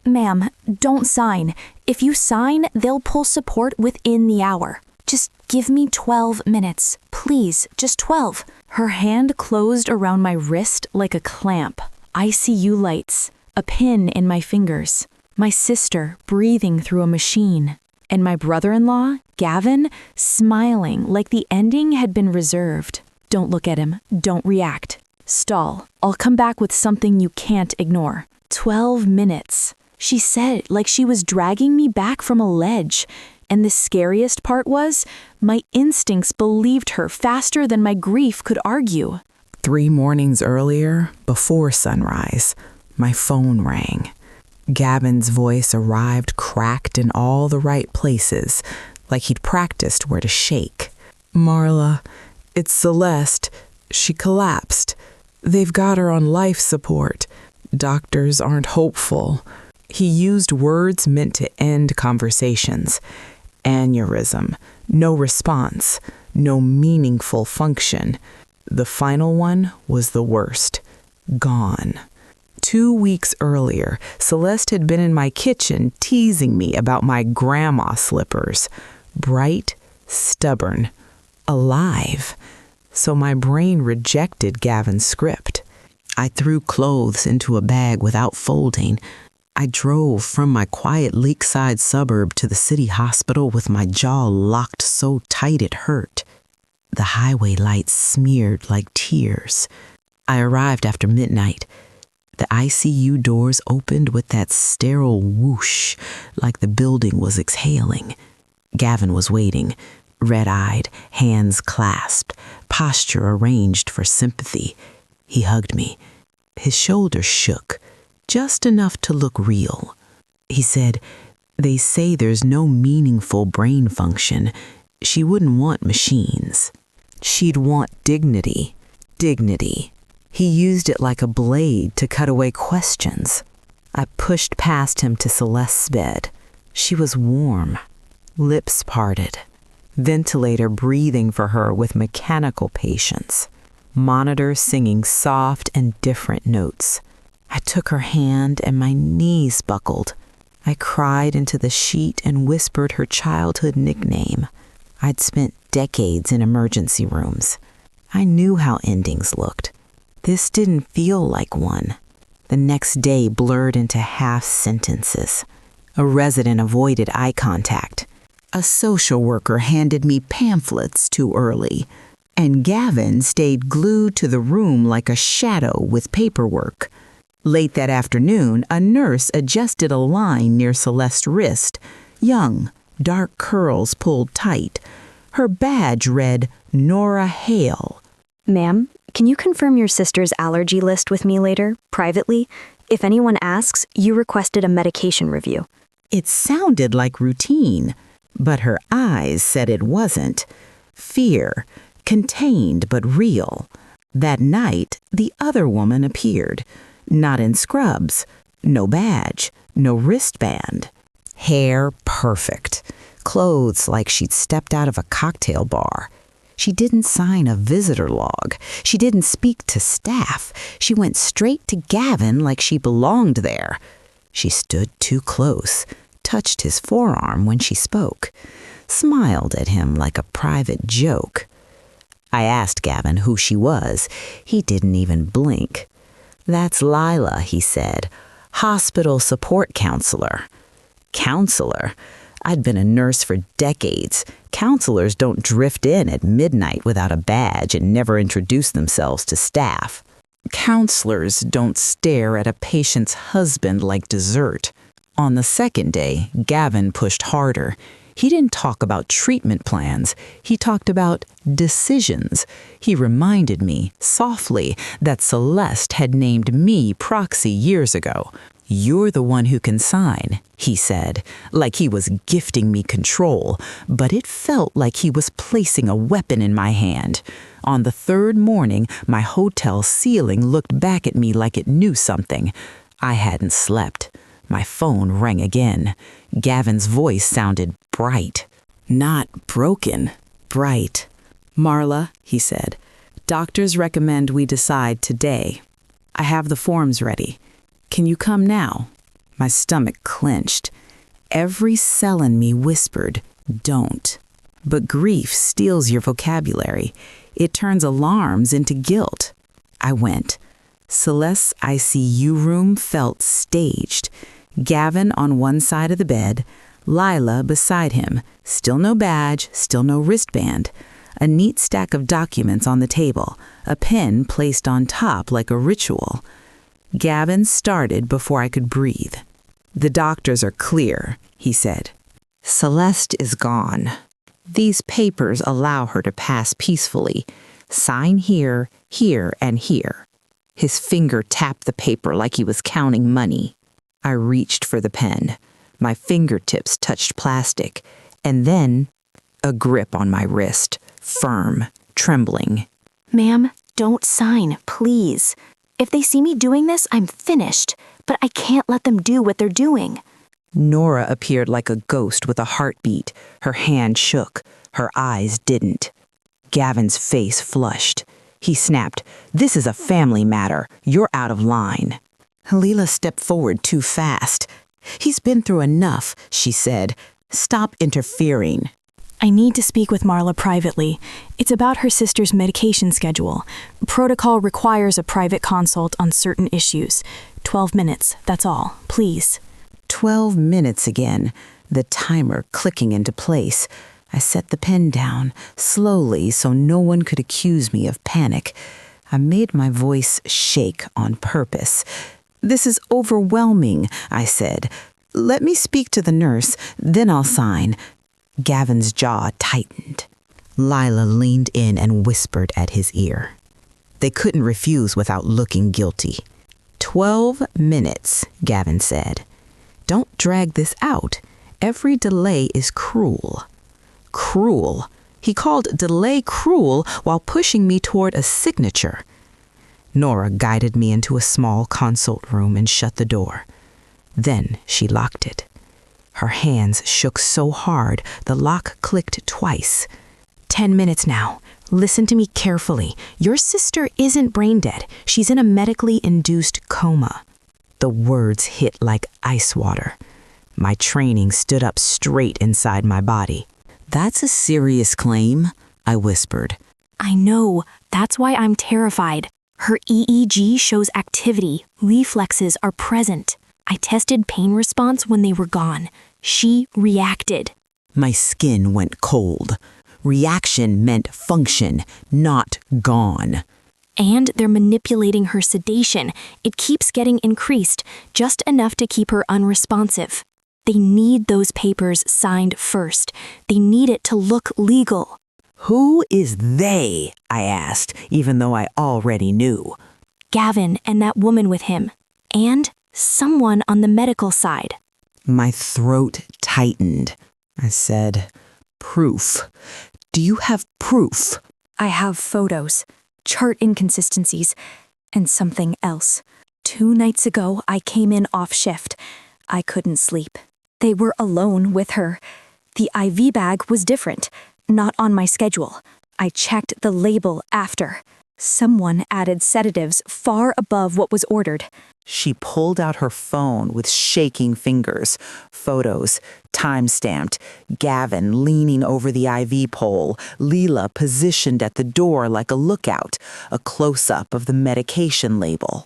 Ma'am, don't sign. If you sign, they'll pull support within the hour. Just give me 12 minutes. Please, just 12. Her hand closed around my wrist like a clamp. ICU lights, a pin in my fingers. My sister breathing through a machine. And my brother-in-law, Gavin, smiling like the ending had been reserved. Don't look at him. Don't react. Stall. I'll come back with something you can't ignore. 12 minutes. She said it like she was dragging me back from a ledge. And the scariest part was, my instincts believed her faster than my grief could argue. 3 mornings earlier, before sunrise, my phone rang. Gavin's voice arrived cracked in all the right places, like he'd practiced where to shake. "Marla, it's Celeste. She collapsed. They've got her on life support. Doctors aren't hopeful." He used words meant to end conversations. Aneurysm, no response, no meaningful function. The final one was the worst. Gone. 2 weeks earlier, Celeste had been in my kitchen teasing me about my grandma slippers. Bright, stubborn, alive. So my brain rejected Gavin's script. I threw clothes into a bag without folding. I drove from my quiet lakeside suburb to the city hospital with my jaw locked so tight it hurt. The highway lights smeared like tears. I arrived after midnight. The ICU doors opened with that sterile whoosh, like the building was exhaling. Gavin was waiting, red-eyed, hands clasped, posture arranged for sympathy. He hugged me. His shoulders shook, just enough to look real. He said, "They say there's no meaningful brain function. She wouldn't want machines. She'd want dignity. Dignity." He used it like a blade to cut away questions. I pushed past him to Celeste's bed. She was warm, lips parted, ventilator breathing for her with mechanical patience, monitor singing soft and different notes. I took her hand and my knees buckled. I cried into the sheet and whispered her childhood nickname. I'd spent decades in emergency rooms. I knew how endings looked. This didn't feel like one. The next day blurred into half sentences. A resident avoided eye contact. A social worker handed me pamphlets too early. And Gavin stayed glued to the room like a shadow with paperwork. Late that afternoon, a nurse adjusted a line near Celeste's wrist. Young, dark curls pulled tight. Her badge read Nora Hale. Ma'am, can you confirm your sister's allergy list with me later, privately? If anyone asks, you requested a medication review. It sounded like routine, but her eyes said it wasn't. Fear, contained but real. That night, the other woman appeared. Not in scrubs, no badge, no wristband. Hair perfect. Clothes like she'd stepped out of a cocktail bar. She didn't sign a visitor log. She didn't speak to staff. She went straight to Gavin like she belonged there. She stood too close, touched his forearm when she spoke, smiled at him like a private joke. I asked Gavin who she was. He didn't even blink. "That's Lila," he said, "hospital support counselor." Counselor? I'd been a nurse for decades. Counselors don't drift in at midnight without a badge and never introduce themselves to staff. Counselors don't stare at a patient's husband like dessert. On the second day, Gavin pushed harder. He didn't talk about treatment plans. He talked about decisions. He reminded me, softly, that Celeste had named me proxy years ago. "You're the one who can sign," he said, like he was gifting me control, but it felt like he was placing a weapon in my hand. On the third morning, my hotel ceiling looked back at me like it knew something. I hadn't slept. My phone rang again. Gavin's voice sounded bright. Not broken, bright. "Marla," he said, "doctors recommend we decide today. I have the forms ready. Can you come now?" My stomach clenched. Every cell in me whispered, "Don't." But grief steals your vocabulary. It turns alarms into guilt. I went. Celeste's ICU room felt staged. Gavin on one side of the bed, Lila beside him, still no badge, still no wristband. A neat stack of documents on the table, a pen placed on top like a ritual. Gavin started before I could breathe. "The doctors are clear," he said. "Celeste is gone. These papers allow her to pass peacefully. Sign here, here, and here." His finger tapped the paper like he was counting money. I reached for the pen. My fingertips touched plastic, and then a grip on my wrist, firm, trembling. Ma'am, don't sign, please. If they see me doing this, I'm finished, but I can't let them do what they're doing. Nora appeared like a ghost with a heartbeat. Her hand shook. Her eyes didn't. Gavin's face flushed. He snapped, "This is a family matter. You're out of line." Leela stepped forward too fast. "He's been through enough," she said. "Stop interfering." I need to speak with Marla privately. It's about her sister's medication schedule. Protocol requires a private consult on certain issues. 12 minutes, that's all. Please. 12 minutes again, the timer clicking into place. I set the pen down, slowly so no one could accuse me of panic. I made my voice shake on purpose. "This is overwhelming," I said. "Let me speak to the nurse, then I'll sign." Gavin's jaw tightened. Lila leaned in and whispered at his ear. They couldn't refuse without looking guilty. 12 minutes, Gavin said. "Don't drag this out. Every delay is cruel." Cruel. He called delay cruel while pushing me toward a signature. Nora guided me into a small consult room and shut the door. Then she locked it. Her hands shook so hard the lock clicked twice. 10 minutes now. Listen to me carefully. Your sister isn't brain dead. She's in a medically induced coma. The words hit like ice water. My training stood up straight inside my body. "That's a serious claim," I whispered. I know. That's why I'm terrified. Her EEG shows activity. Reflexes are present. I tested pain response when they were gone. She reacted. My skin went cold. Reaction meant function, not gone. And they're manipulating her sedation. It keeps getting increased, just enough to keep her unresponsive. They need those papers signed first. They need it to look legal. "Who is they?" I asked, even though I already knew. Gavin and that woman with him. And someone on the medical side. My throat tightened. I said, "Proof. Do you have proof?" I have photos, chart inconsistencies, and something else. 2 nights ago, I came in off shift. I couldn't sleep. They were alone with her. The IV bag was different, not on my schedule. I checked the label after. Someone added sedatives far above what was ordered. She pulled out her phone with shaking fingers. Photos, time-stamped. Gavin leaning over the IV pole. Leela positioned at the door like a lookout. A close-up of the medication label.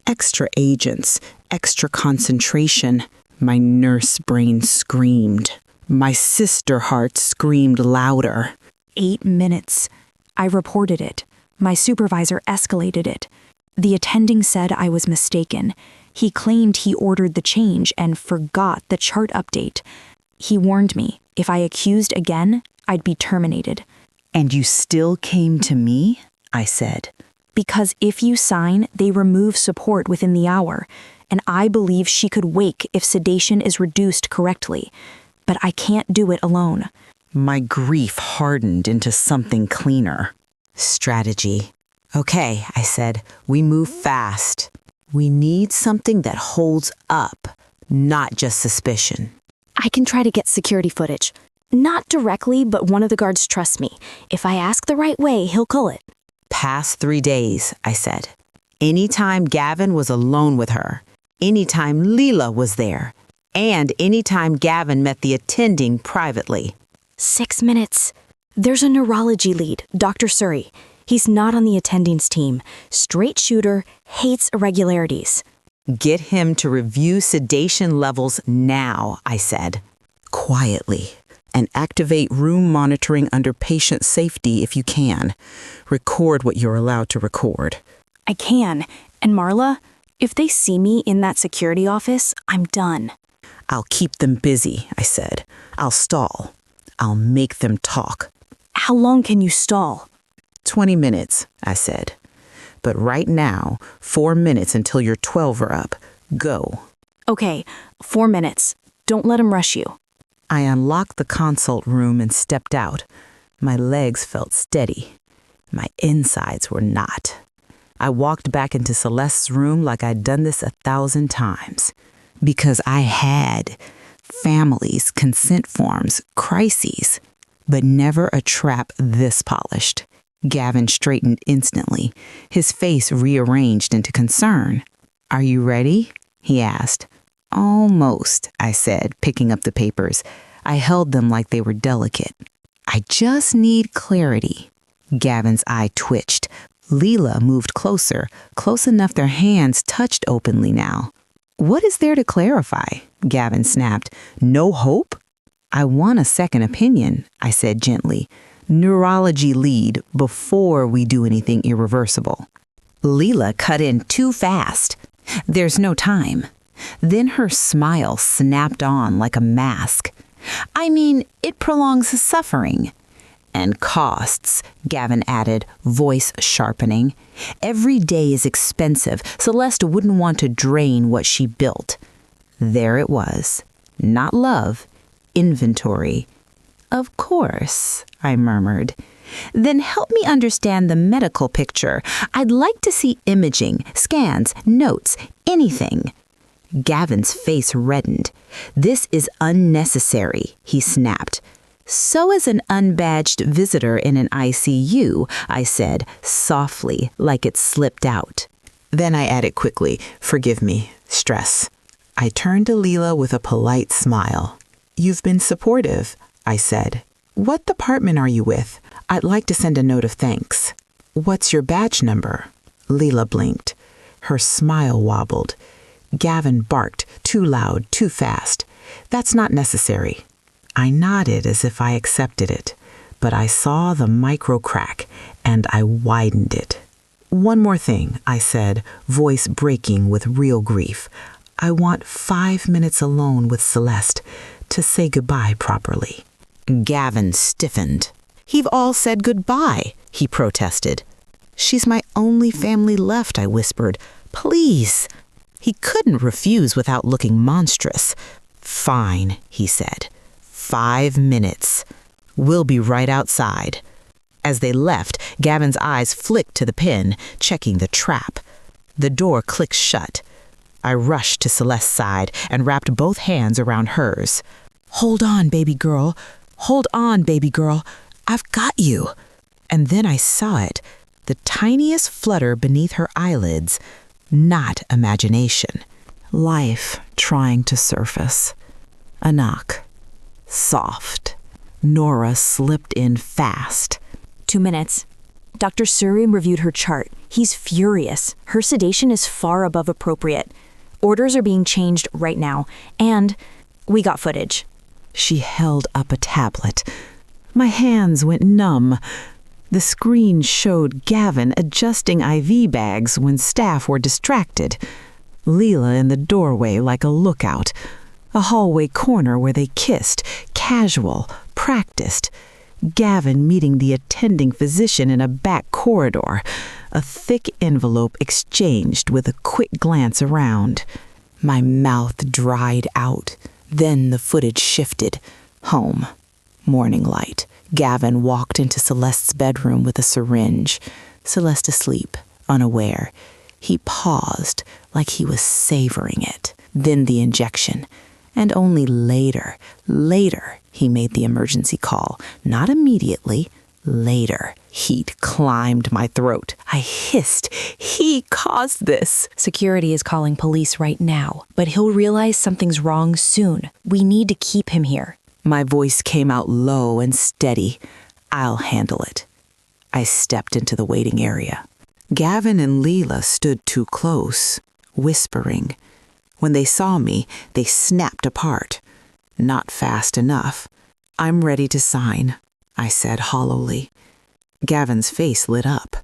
Extra agents, extra concentration. My nurse brain screamed. My sister heart screamed louder. 8 minutes. I reported it. My supervisor escalated it. The attending said I was mistaken. He claimed he ordered the change and forgot the chart update. He warned me, if I accused again, I'd be terminated. "And you still came to me?" I said. Because if you sign, they remove support within the hour, and I believe she could wake if sedation is reduced correctly. But I can't do it alone. My grief hardened into something cleaner. Strategy. "Okay," I said, "we move fast. We need something that holds up, not just suspicion." I can try to get security footage. Not directly, but one of the guards trusts me. If I ask the right way, he'll call it. "Past 3 days," I said. "Anytime Gavin was alone with her. anytime Leela was there, and anytime Gavin met the attending privately. 6 minutes. There's a neurology lead, Dr. Surrey. He's not on the attendings team. Straight shooter, hates irregularities. Get him to review sedation levels now, I said. Quietly. And activate room monitoring under patient safety if you can. Record what you're allowed to record. I can. And Marla, if they see me in that security office, I'm done. I'll keep them busy, I said. I'll stall. I'll make them talk. How long can you stall? 20 minutes, I said. But right now, 4 minutes until your 12 are up. Go. Okay, 4 minutes. Don't let him rush you. I unlocked the consult room and stepped out. My legs felt steady. My insides were not. I walked back into Celeste's room like I'd done this 1,000 times. Because I had families, consent forms, crises, but never a trap this polished. Gavin straightened instantly, his face rearranged into concern. Are you ready? He asked. Almost, I said, picking up the papers. I held them like they were delicate. I just need clarity. Gavin's eye twitched. Leela moved closer, close enough their hands touched openly now. What is there to clarify? Gavin snapped. No hope? I want a second opinion, I said gently. Neurology lead before we do anything irreversible. Leela cut in too fast. There's no time. Then her smile snapped on like a mask. I mean, it prolongs suffering. And costs, Gavin added, voice sharpening. Every day is expensive. Celeste wouldn't want to drain what she built. There it was. Not love. Inventory. Of course, I murmured. Then help me understand the medical picture. I'd like to see imaging, scans, notes, anything. Gavin's face reddened. This is unnecessary, he snapped. So is an unbadged visitor in an ICU, I said, softly, like it slipped out. Then I added quickly, forgive me, stress. I turned to Leela with a polite smile. You've been supportive, I said. What department are you with? I'd like to send a note of thanks. What's your badge number? Leela blinked. Her smile wobbled. Gavin barked, too loud, too fast. That's not necessary. I nodded as if I accepted it, but I saw the micro crack, and I widened it. One more thing, I said, voice breaking with real grief. I want 5 minutes alone with Celeste to say goodbye properly. Gavin stiffened. You've all said goodbye, he protested. She's my only family left, I whispered. Please. He couldn't refuse without looking monstrous. Fine, he said. 5 minutes. We'll be right outside. As they left, Gavin's eyes flicked to the pin, checking the trap. The door clicked shut. I rushed to Celeste's side and wrapped both hands around hers. Hold on, baby girl. Hold on, baby girl. I've got you. And then I saw it, the tiniest flutter beneath her eyelids. Not imagination. Life trying to surface. A knock. Soft. Nora slipped in fast. 2 minutes. Dr. Surrey reviewed her chart. He's furious. Her sedation is far above appropriate. Orders are being changed right now. And we got footage. She held up a tablet. My hands went numb. The screen showed Gavin adjusting IV bags when staff were distracted. Leela in the doorway like a lookout. A hallway corner where they kissed, casual, practiced. Gavin meeting the attending physician in a back corridor. A thick envelope exchanged with a quick glance around. My mouth dried out. Then the footage shifted. Home. Morning light. Gavin walked into Celeste's bedroom with a syringe. Celeste asleep, unaware. He paused, like he was savoring it. Then the injection. And only later, he made the emergency call. Not immediately, Later, heat climbed my throat. I hissed, "He caused this." Security is calling police right now, but he'll realize something's wrong soon. We need to keep him here. My voice came out low and steady. "I'll handle it." I stepped into the waiting area. Gavin and Leela stood too close, whispering. When they saw me, they snapped apart. Not fast enough. "I'm ready to sign," I said hollowly. Gavin's face lit up.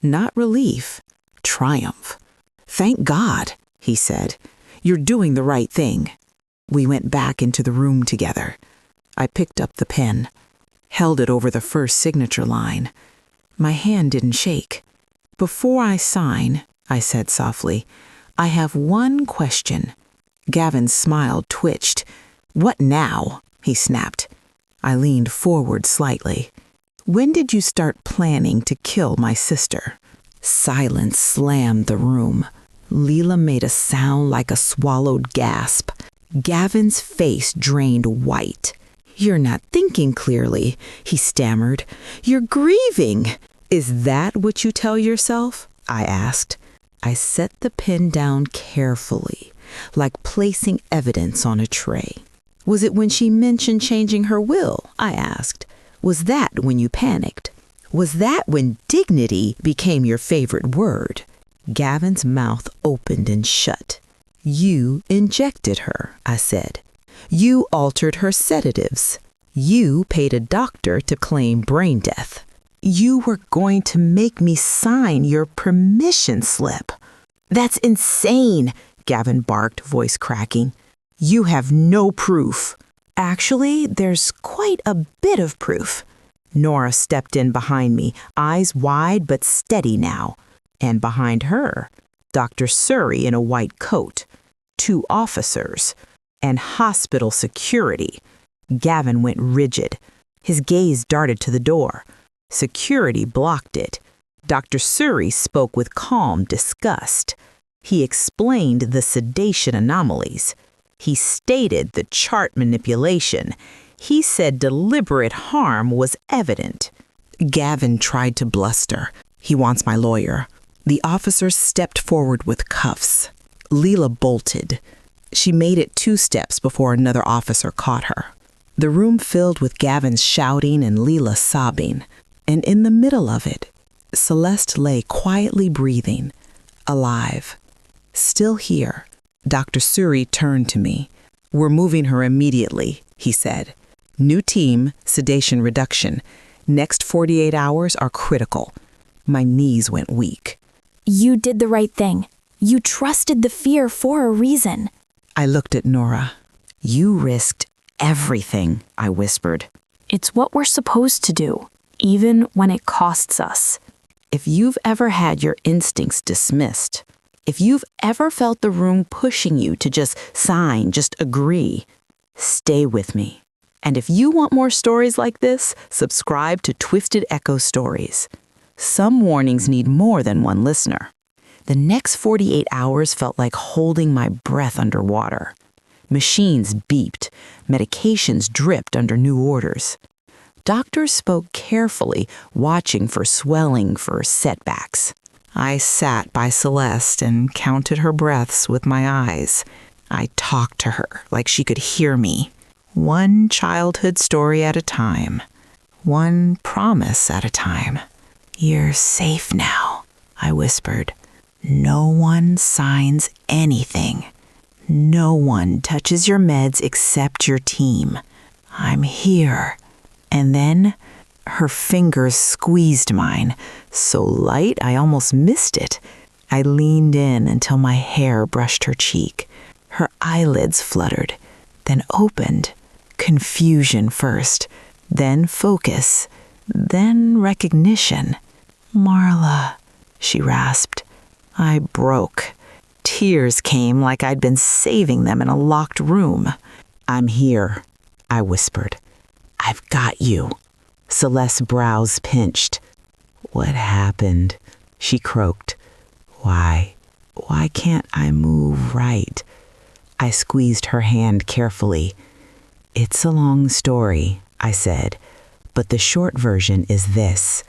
Not relief, triumph. "Thank God," he said. "You're doing the right thing." We went back into the room together. I picked up the pen, held it over the first signature line. My hand didn't shake. "Before I sign," I said softly, "I have one question." Gavin's smile twitched. "What now?" he snapped. I leaned forward slightly. "When did you start planning to kill my sister?" Silence slammed the room. Leela made a sound like a swallowed gasp. Gavin's face drained white. "You're not thinking clearly," he stammered. "You're grieving." "Is that what you tell yourself?" I asked. I set the pen down carefully, like placing evidence on a tray. "Was it when she mentioned changing her will?" I asked. "Was that when you panicked? Was that when dignity became your favorite word?" Gavin's mouth opened and shut. "You injected her," I said. "You altered her sedatives. You paid a doctor to claim brain death. You were going to make me sign your permission slip." "That's insane," Gavin barked, voice cracking. "You have no proof." "Actually, there's quite a bit of proof." Nora stepped in behind me, eyes wide but steady now. And behind her, Dr. Surrey in a white coat, 2 officers, and hospital security. Gavin went rigid. His gaze darted to the door. Security blocked it. Dr. Surrey spoke with calm disgust. He explained the sedation anomalies. He stated the chart manipulation. He said deliberate harm was evident. Gavin tried to bluster. "He wants my lawyer." The officer stepped forward with cuffs. Leela bolted. She made it 2 steps before another officer caught her. The room filled with Gavin's shouting and Leela sobbing. And in the middle of it, Celeste lay quietly breathing, alive. Still here. Dr. Surrey turned to me. "We're moving her immediately," he said. "New team, sedation reduction. Next 48 hours are critical." My knees went weak. You did the right thing. You trusted the fear for a reason. I looked at Nora. "You risked everything," I whispered. It's what we're supposed to do, even when it costs us. If you've ever had your instincts dismissed, if you've ever felt the room pushing you to just sign, just agree, stay with me. And if you want more stories like this, subscribe to Twisted Echo Stories. Some warnings need more than one listener. The next 48 hours felt like holding my breath underwater. Machines beeped, medications dripped under new orders. Doctors spoke carefully, watching for swelling, for setbacks. I sat by Celeste and counted her breaths with my eyes. I talked to her like she could hear me. One childhood story at a time. One promise at a time. "You're safe now," I whispered. "No one signs anything. No one touches your meds except your team. I'm here." And then her fingers squeezed mine, so light I almost missed it. I leaned in until my hair brushed her cheek. Her eyelids fluttered, then opened. Confusion first, then focus, then recognition. "Marla," she rasped. I broke. Tears came like I'd been saving them in a locked room. "I'm here," I whispered. "I've got you." Celeste's brows pinched. "What happened?" she croaked. Why can't I move right?" I squeezed her hand carefully. "It's a long story," I said, But the short version is this: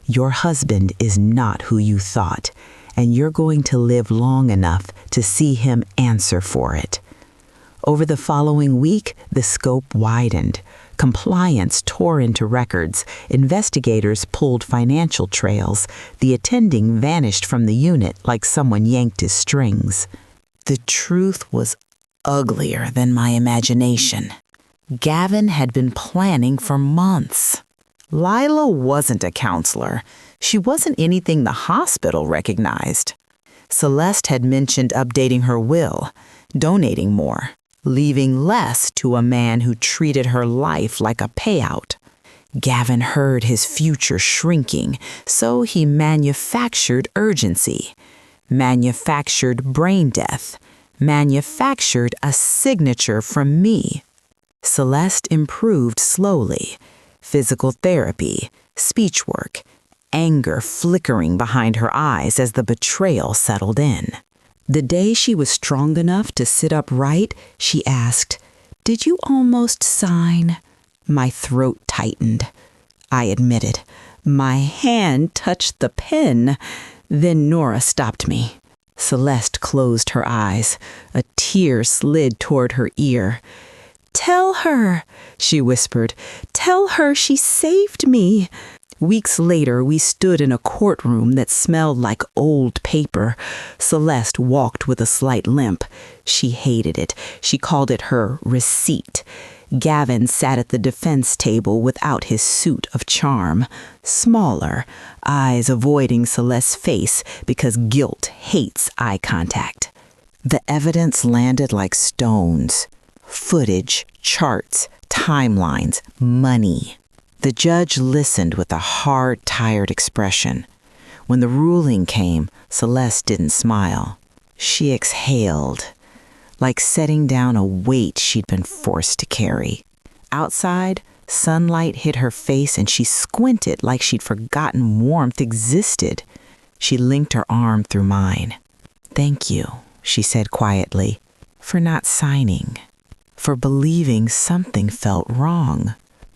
your husband is not who you thought, and you're going to live long enough to see him answer for it. Over the following week, the scope widened. Compliance tore into records. Investigators pulled financial trails. The attending vanished from the unit like someone yanked his strings. The truth was uglier than my imagination. Gavin had been planning for months. Lila wasn't a counselor. She wasn't anything the hospital recognized. Celeste had mentioned updating her will, donating more, leaving less to a man who treated her life like a payout. Gavin heard his future shrinking, so he manufactured urgency, manufactured brain death, manufactured a signature from me. Celeste improved slowly. Physical therapy, speech work, anger flickering behind her eyes as the betrayal settled in. The day she was strong enough to sit upright, she asked, "Did you almost sign?" My throat tightened. I admitted. My hand touched the pen. Then Nora stopped me. Celeste closed her eyes. A tear slid toward her ear. "Tell her," she whispered. "Tell her she saved me." Weeks later, we stood in a courtroom that smelled like old paper. Celeste walked with a slight limp. She hated it. She called it her receipt. Gavin sat at the defense table without his suit of charm, smaller, eyes avoiding Celeste's face because guilt hates eye contact. The evidence landed like stones. Footage, charts, timelines, money. The judge listened with a hard, tired expression. When the ruling came, Celeste didn't smile. She exhaled, like setting down a weight she'd been forced to carry. Outside, sunlight hit her face and she squinted like she'd forgotten warmth existed. She linked her arm through mine. "Thank you," she said quietly, "for not signing, for believing something felt wrong."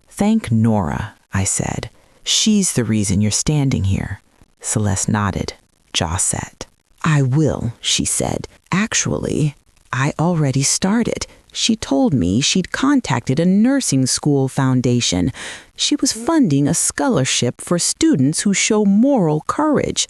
"Thank Nora," I said. "She's the reason you're standing here." Celeste nodded, jaw set. "I will," she said. "Actually, I already started. She told me she'd contacted a nursing school foundation. She was funding a scholarship for students who show moral courage.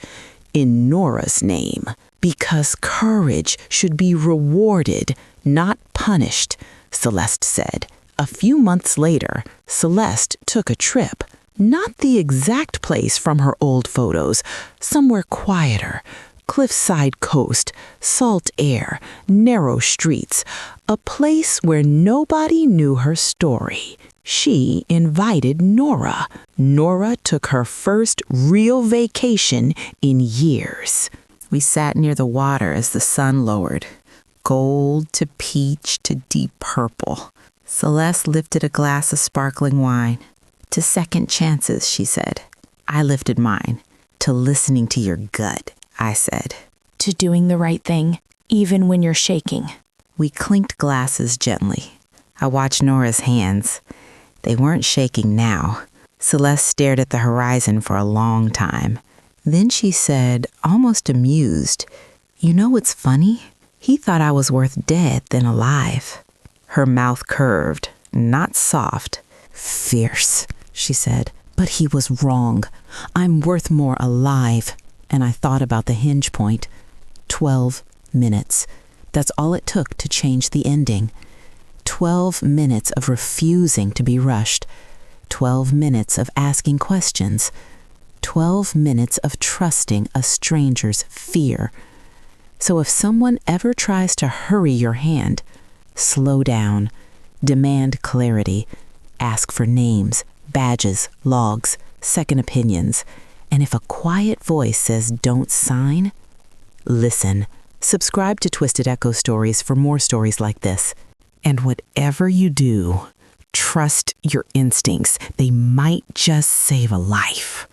In Nora's name. Because courage should be rewarded, not punished," Celeste said. A few months later, Celeste took a trip. Not the exact place from her old photos, somewhere quieter. Cliffside coast, salt air, narrow streets, a place where nobody knew her story. She invited Nora. Nora took her first real vacation in years. We sat near the water as the sun lowered, gold to peach to deep purple. Celeste lifted a glass of sparkling wine. "To second chances," she said. I lifted mine. "To listening to your gut," I said. "To doing the right thing, even when you're shaking." We clinked glasses gently. I watched Nora's hands. They weren't shaking now. Celeste stared at the horizon for a long time. Then she said, almost amused, "You know what's funny? He thought I was worth dead than alive." Her mouth curved, not soft. "Fierce," she said. "But he was wrong. I'm worth more alive." And I thought about the hinge point. 12 minutes. That's all it took to change the ending. 12 minutes of refusing to be rushed. 12 minutes of asking questions. 12 minutes of trusting a stranger's fear. So if someone ever tries to hurry your hand, slow down, demand clarity, ask for names, badges, logs, second opinions, and if a quiet voice says don't sign, listen. Subscribe to Twisted Echo Stories for more stories like this. And whatever you do, trust your instincts. They might just save a life.